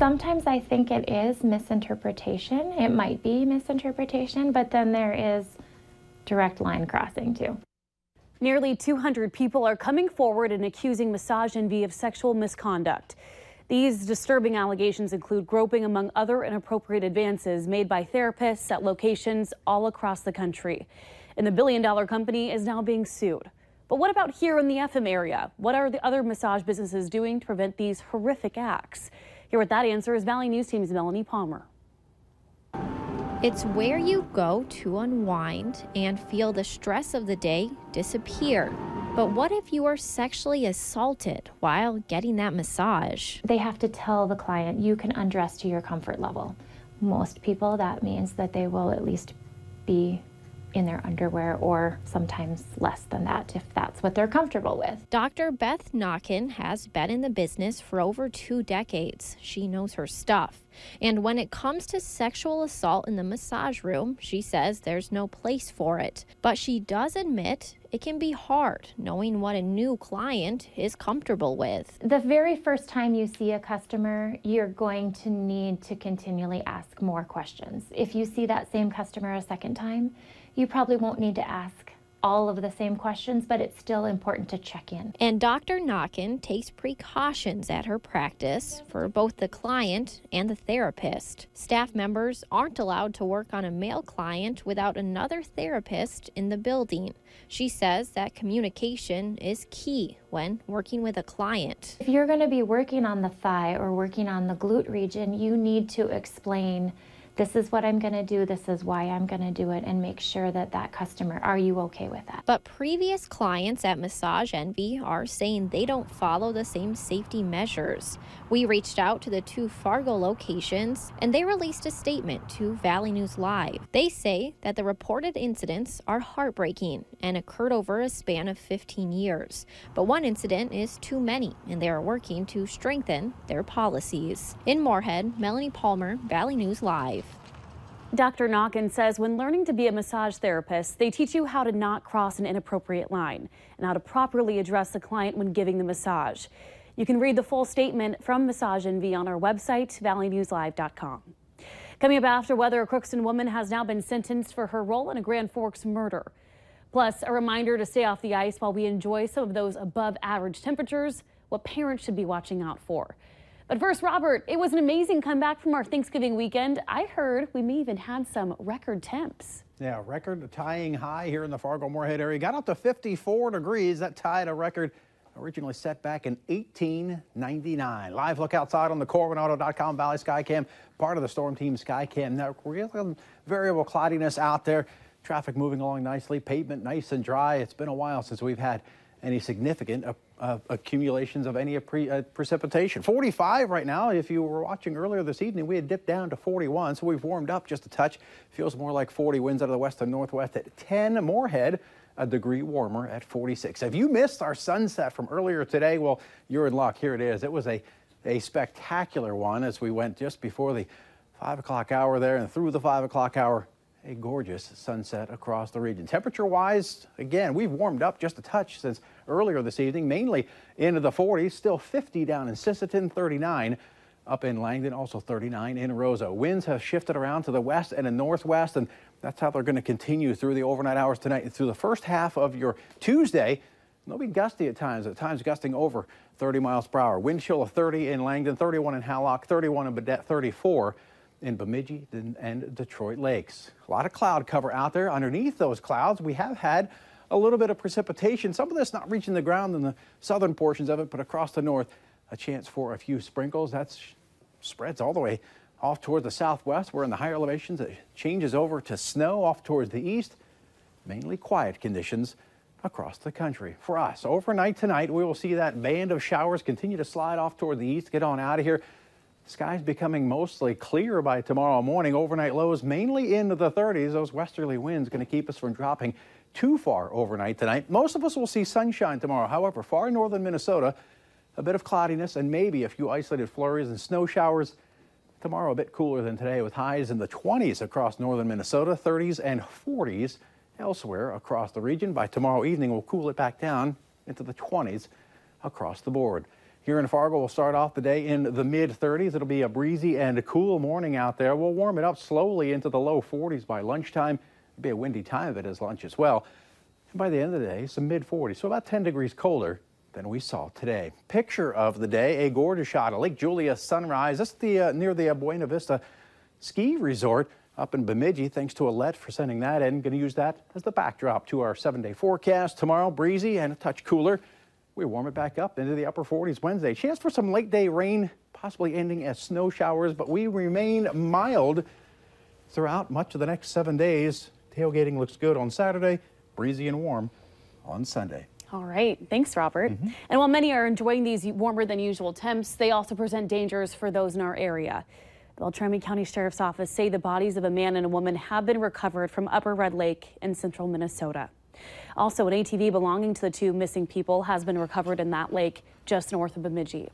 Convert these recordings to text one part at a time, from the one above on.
Sometimes I think it is misinterpretation. It might be misinterpretation, but then there is direct line crossing too. Nearly 200 people are coming forward and accusing Massage Envy of sexual misconduct. These disturbing allegations include groping, among other inappropriate advances made by therapists at locations all across the country. And the billion-dollar company is now being sued. But what about here in the FM area? What are the other massage businesses doing to prevent these horrific acts? Here with that answer is Valley News Team's Melanie Palmer. It's where you go to unwind and feel the stress of the day disappear. But what if you are sexually assaulted while getting that massage? They have to tell the client, you can undress to your comfort level. Most people, that means that they will at least be in their underwear, or sometimes less than that if that's what they're comfortable with. Dr. Beth Knockin has been in the business for over 2 decades. She knows her stuff. And when it comes to sexual assault in the massage room, she says there's no place for it. But she does admit it can be hard knowing what a new client is comfortable with. The very first time you see a customer, you're going to need to continually ask more questions. If you see that same customer a second time, you probably won't need to ask all of the same questions, but it's still important to check in. And Dr. Knockin takes precautions at her practice for both the client and the therapist. Staff members aren't allowed to work on a male client without another therapist in the building. She says that communication is key when working with a client. If you're going to be working on the thigh or working on the glute region, you need to explain, this is what I'm going to do, this is why I'm going to do it, and make sure that that customer, are you okay with that? But previous clients at Massage Envy are saying they don't follow the same safety measures. We reached out to the 2 Fargo locations, and they released a statement to Valley News Live. They say that the reported incidents are heartbreaking and occurred over a span of 15 years. But one incident is too many, and they are working to strengthen their policies. In Moorhead, Melanie Palmer, Valley News Live. Dr. Knockin says when learning to be a massage therapist, they teach you how to not cross an inappropriate line and how to properly address the client when giving the massage. You can read the full statement from Massage Envy on our website, valleynewslive.com. Coming up after weather, a Crookston woman has now been sentenced for her role in a Grand Forks murder. Plus, a reminder to stay off the ice while we enjoy some of those above average temperatures, what parents should be watching out for. But first, Robert, it was an amazing comeback from our Thanksgiving weekend. I heard we may even had some record temps. Yeah, record tying high here in the Fargo-Moorhead area. Got up to 54 degrees. That tied a record originally set back in 1899. Live look outside on the CorwinAuto.com Valley Skycam, part of the Storm Team Skycam network. Real variable cloudiness out there. Traffic moving along nicely. Pavement nice and dry. It's been a while since we've had any significant accumulations of any precipitation. 45 right now. If you were watching earlier this evening, we had dipped down to 41, so we've warmed up just a touch. Feels more like 40. Winds out of the west and northwest at 10. Moorhead, a degree warmer at 46. Have you missed our sunset from earlier today? Well, you're in luck. Here it is. It was a spectacular one as we went just before the 5 o'clock hour there and through the 5 o'clock hour. A gorgeous sunset across the region. Temperature-wise, again, we've warmed up just a touch since earlier this evening, mainly into the 40s, still 50 down in Sisseton, 39 up in Langdon, also 39 in Roseau. Winds have shifted around to the west and the northwest, and that's how they're going to continue through the overnight hours tonight and through the first half of your Tuesday. They'll be gusty at times gusting over 30 miles per hour. Wind chill of 30 in Langdon, 31 in Hallock, 31 in Badette, 34 in Bemidji and Detroit Lakes. A lot of cloud cover out there. Underneath those clouds, we have had a little bit of precipitation. Some of this not reaching the ground in the southern portions of it, but across the north, a chance for a few sprinkles. That spreads all the way off toward the southwest. We're in the higher elevations. It changes over to snow off towards the east. Mainly quiet conditions across the country. For us, overnight tonight, we will see that band of showers continue to slide off toward the east. Get on out of here. Skies becoming mostly clear by tomorrow morning. Overnight lows mainly into the 30s. Those westerly winds going to keep us from dropping too far overnight tonight. Most of us will see sunshine tomorrow. However, far northern Minnesota, a bit of cloudiness and maybe a few isolated flurries and snow showers. Tomorrow a bit cooler than today with highs in the 20s across northern Minnesota, 30s and 40s elsewhere across the region. By tomorrow evening, we'll cool it back down into the 20s across the board. Here in Fargo, we'll start off the day in the mid-30s. It'll be a breezy and cool morning out there. We'll warm it up slowly into the low 40s by lunchtime. It'll be a windy time of it as lunch as well. And by the end of the day, some mid-40s, so about 10 degrees colder than we saw today. Picture of the day, a gorgeous shot of Lake Julia sunrise. This is near the Buena Vista Ski Resort up in Bemidji. Thanks to Alette for sending that in. Going to use that as the backdrop to our 7-day forecast. Tomorrow, breezy and a touch cooler. We warm it back up into the upper 40s Wednesday. Chance for some late day rain, possibly ending as snow showers, but we remain mild throughout much of the next 7 days. Tailgating looks good on Saturday, breezy and warm on Sunday. All right. Thanks, Robert. And while many are enjoying these warmer than usual temps, they also present dangers for those in our area. The Beltrami County Sheriff's Office say the bodies of a man and a woman have been recovered from Upper Red Lake in central Minnesota. Also, an ATV belonging to the two missing people has been recovered in that lake just north of Bemidji.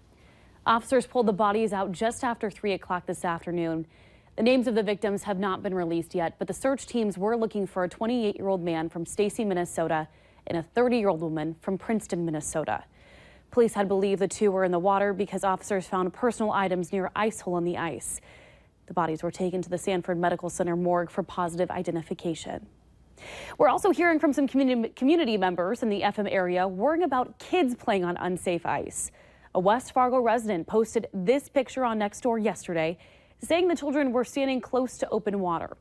Officers pulled the bodies out just after 3 o'clock this afternoon. The names of the victims have not been released yet, but the search teams were looking for a 28-year-old man from Stacy, Minnesota, and a 30-year-old woman from Princeton, Minnesota. Police had believed the two were in the water because officers found personal items near a ice hole in the ice. The bodies were taken to the Sanford Medical Center morgue for positive identification. We're also hearing from some community members in the FM area worrying about kids playing on unsafe ice. A West Fargo resident posted this picture on Nextdoor yesterday, saying the children were standing close to open water.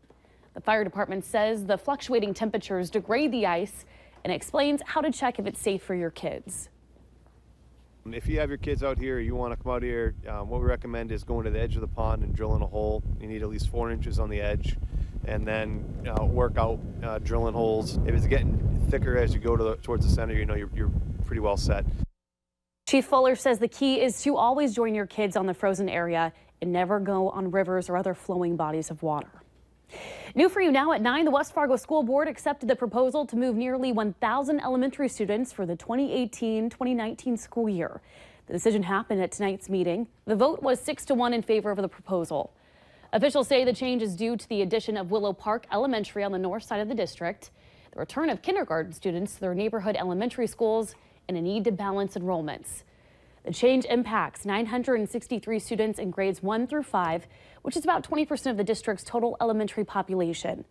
The fire department says the fluctuating temperatures degrade the ice and explains how to check if it's safe for your kids. If you have your kids out here, you want to come out here, what we recommend is going to the edge of the pond and drilling a hole. You need at least 4 inches on the edge, and then work out drilling holes. If it's getting thicker as you go towards the center, you know you're pretty well set. Chief Fuller says the key is to always join your kids on the frozen area and never go on rivers or other flowing bodies of water. New for you now at 9, the West Fargo School Board accepted the proposal to move nearly 1,000 elementary students for the 2018-2019 school year. The decision happened at tonight's meeting. The vote was 6-1 in favor of the proposal. Officials say the change is due to the addition of Willow Park Elementary on the north side of the district, the return of kindergarten students to their neighborhood elementary schools, and a need to balance enrollments. The change impacts 963 students in grades 1 through 5, which is about 20% of the district's total elementary population.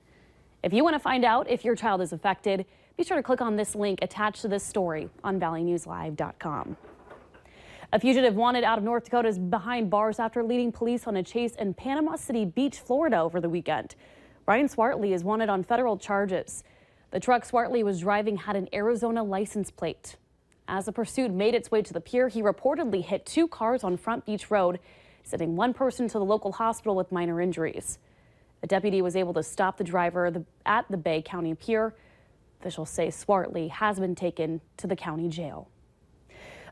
If you want to find out if your child is affected, be sure to click on this link attached to this story on valleynewslive.com. A fugitive wanted out of North Dakota is behind bars after leading police on a chase in Panama City Beach, Florida over the weekend. Ryan Swarley is wanted on federal charges. The truck Swarley was driving had an Arizona license plate. As the pursuit made its way to the pier, he reportedly hit 2 cars on Front Beach Road, sending one person to the local hospital with minor injuries. A deputy was able to stop the driver at the Bay County Pier. Officials say Swarley has been taken to the county jail.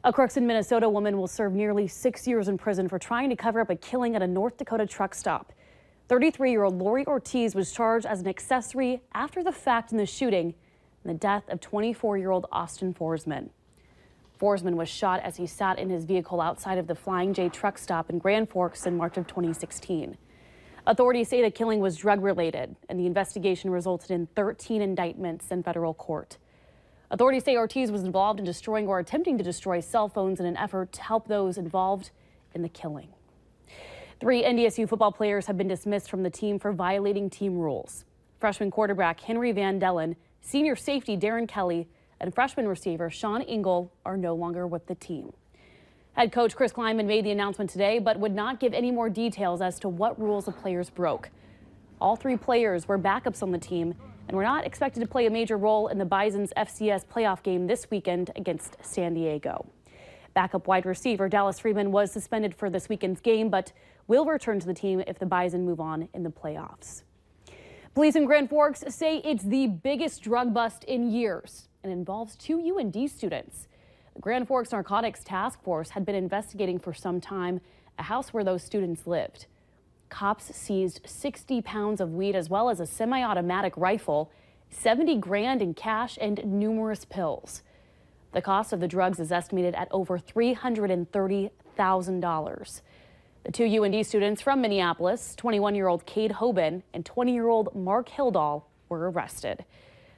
A Crookston, Minnesota woman will serve nearly 6 years in prison for trying to cover up a killing at a North Dakota truck stop. 33-year-old Lori Ortiz was charged as an accessory after the fact in the shooting and the death of 24-year-old Austin Forsman. Forsman was shot as he sat in his vehicle outside of the Flying J truck stop in Grand Forks in March of 2016. Authorities say the killing was drug-related, and the investigation resulted in 13 indictments in federal court. Authorities say Ortiz was involved in destroying or attempting to destroy cell phones in an effort to help those involved in the killing. 3 NDSU football players have been dismissed from the team for violating team rules. Freshman quarterback Henry Van Dellen, senior safety Darren Kelly, and freshman receiver Sean Engel are no longer with the team. Head coach Chris Kleinman made the announcement today, but would not give any more details as to what rules the players broke. All 3 players were backups on the team and were not expected to play a major role in the Bison's FCS playoff game this weekend against San Diego. Backup wide receiver Dallas Freeman was suspended for this weekend's game, but will return to the team if the Bison move on in the playoffs. Police in Grand Forks say it's the biggest drug bust in years and involves 2 UND students. The Grand Forks Narcotics Task Force had been investigating for some time a house where those students lived. Cops seized 60 pounds of weed as well as a semi-automatic rifle, 70 grand in cash, and numerous pills. The cost of the drugs is estimated at over $330,000. The 2 UND students from Minneapolis, 21-year-old Cade Hoban and 20-year-old Mark Hildahl, were arrested.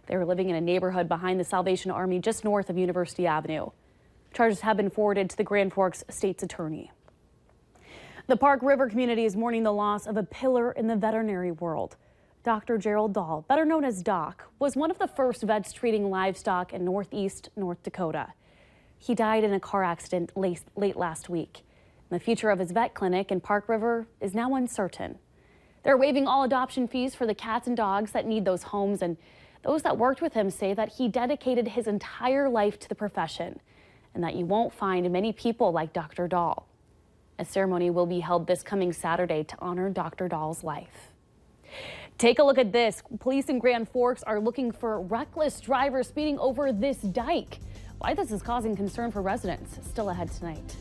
They were living in a neighborhood behind the Salvation Army just north of University Avenue. Charges have been forwarded to the Grand Forks State's Attorney. The Park River community is mourning the loss of a pillar in the veterinary world. Dr. Gerald Dahl, better known as Doc, was one of the first vets treating livestock in northeast North Dakota. He died in a car accident late last week. The future of his vet clinic in Park River is now uncertain. They're waiving all adoption fees for the cats and dogs that need those homes, and those that worked with him say that he dedicated his entire life to the profession and that you won't find many people like Dr. Dahl. A ceremony will be held this coming Saturday to honor Dr. Dahl's life. Take a look at this. Police in Grand Forks are looking for reckless drivers speeding over this dike. Why this is causing concern for residents, still ahead tonight.